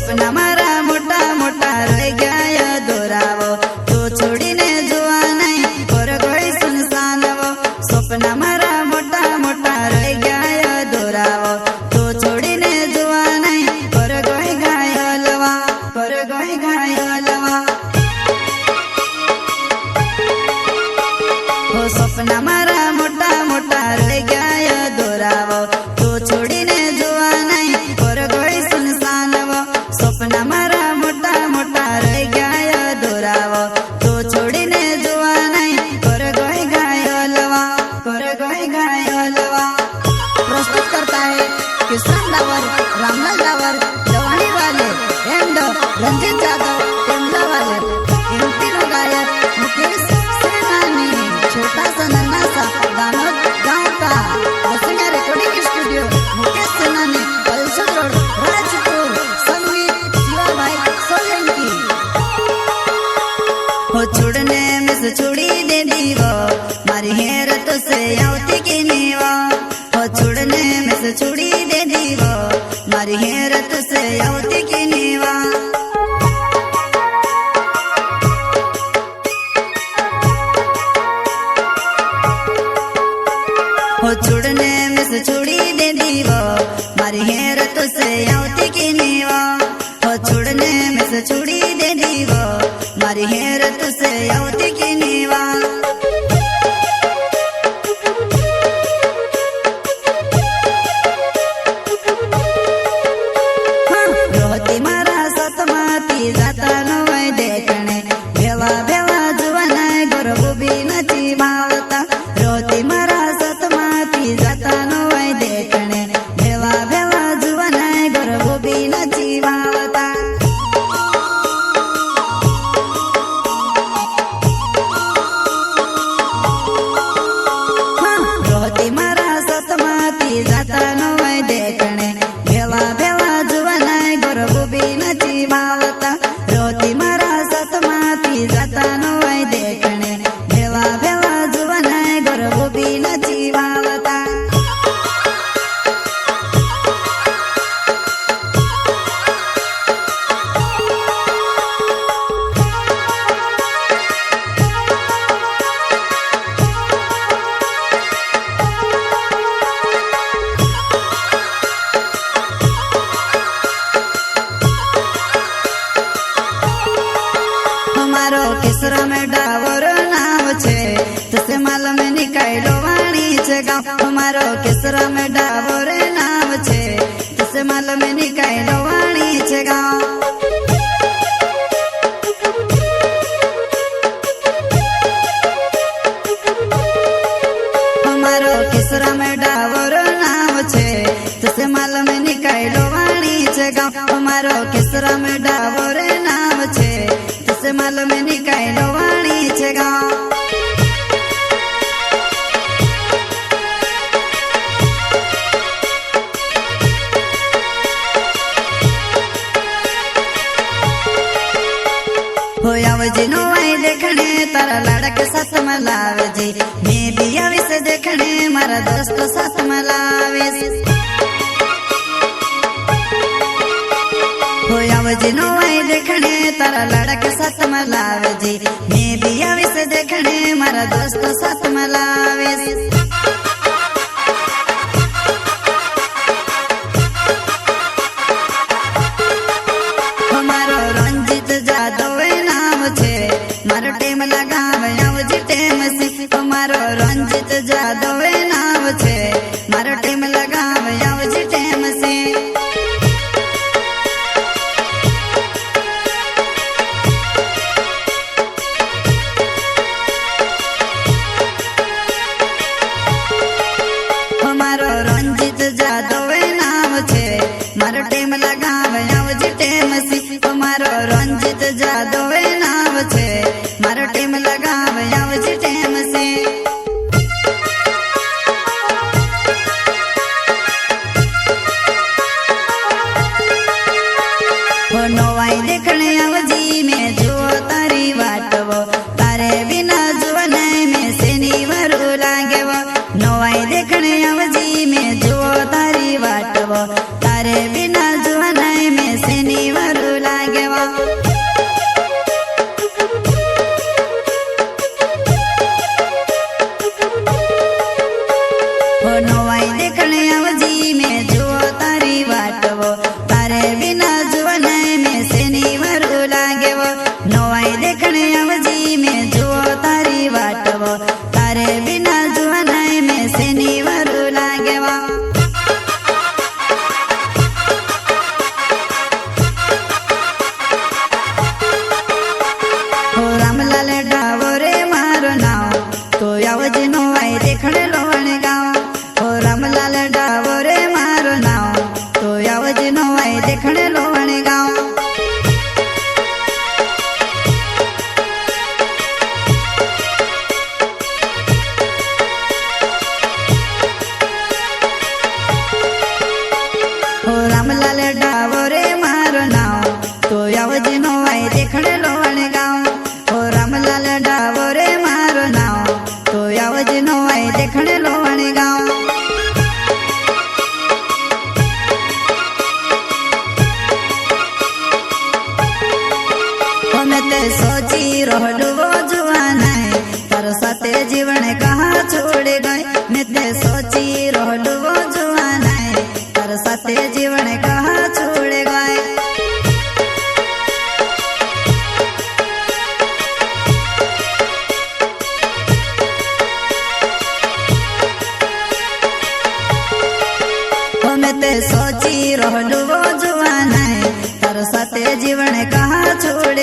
सपना मारा मोटा मोटा रह गया दोरावो तो छोड़ीने जुआ नहीं और कोई सुनसान वो सपना मारा मोटा मोटा रह गया दोरावो तो छोड़ीने जुआ नहीं और कोई घायलवा और कोई घायलवा वो सपना मारा मोटा मोटा रह गया दोरावो तो छोड़ीने जुआ नहीं और कोई सुनसान वो सपना मारा मोटा मोटा रह गया दोरावो तो छोड़ीने जुआ नहीं और कोई घायलवा और कोई घायलवा। प्रस्तुत करता है किसान डावर, रामलाल डावर, जवानी वाले एंड रंजित जाधव टेमला वाले। इन तीनों गायक मुकेश सेनानी, छोटा सा नन्हा सा दामोद गांव का बसिया रिकॉर्डिंग स्टूडियो मुकेश सेनानी, पल्सर रोड, राजपुर। संगीत शिवा भाई सोलंकी। हो छुड़ने में से छुड़ी दे दीवो मारी हेरत से आवती की नीवा। हो छुड़ने में से छुड़ी दे दीवो मारी हेरत से आवती की नीवा। हो छुड़ने में से छुड़ी दे दीवो मारी हेरत से आवती की नीवा। हो छुड़ने में से छुड़ी दे दीवो मारी हेरत से आवती की नीवा। रोहती मारा सतमाती जाता नवय देखणे भेवा भेवा जुवन गरबू बी नची भावता। रोहती मारा सतमाती जाता नवय देखणे भेवा भेवा जुवन गरबू बी नची भावता। रोहती मारा सतमाती जाता नवय देखणे भेवा भेवा जुवन गरबू बी नची भावता। रोहती मारा सतमाती जाता नवय देखणे भेवा भेवा जुवन गरबू बी नची भावता। हमारो किसरा में डावर नाव छे तसे माल में निकालो वाणी छे गाँव। हमारो किसरा में डावर नाव छे तसे माल में निकालो वाणी छे गाँव। हमारो किसरा में डावर नाव छे तसे माल में निकालो वाणी छे गाँव। हमारो किसरा में डावर नाव छे तसे माल में निकालो वाणी छे गाँव। हो आवजी नो आई देखने तारा लड़के साथ मलावे जी। मैं भी आवी से देखने मारा दोस्त साथ मलावे। हो आवजी नो आई देखने तारा लड़के साथ मलावे जी। मैं भी आवी से देखने मारा दोस्त साथ मलावे। हमारो रंजित जाधव नाम छे मारो टेम लगावे आवजी टेम से। हमारो रंजित जाधव नाम छे मारो टेम लगावे आवजी टेम से। हमारो रंजित जाधव नाम छे मारो टेम लगावे आवजी टेम से। हमारो रंजित जाधव नाम छे मारो टेम लगावे आवजी टेम से। हो नवाई देखने आवजी में जो तारी वाटवो तारे बिना जुवन में से नीवरू लागे वो। नवाई देखने आवजी में जो तारी वाटवो तारे बिना जुवन में से नीवरू मैं ते सोची रहलू वो जुआन है तार साथे जीवन कहाँ छोड़ गए। मैं ते सोची रहलू वो जुआन है तार साथे जीवन कहाँ छोड़ गए। मैं ते सोची रहलू वो जुआन है तार साथे जीवन कहाँ छोड़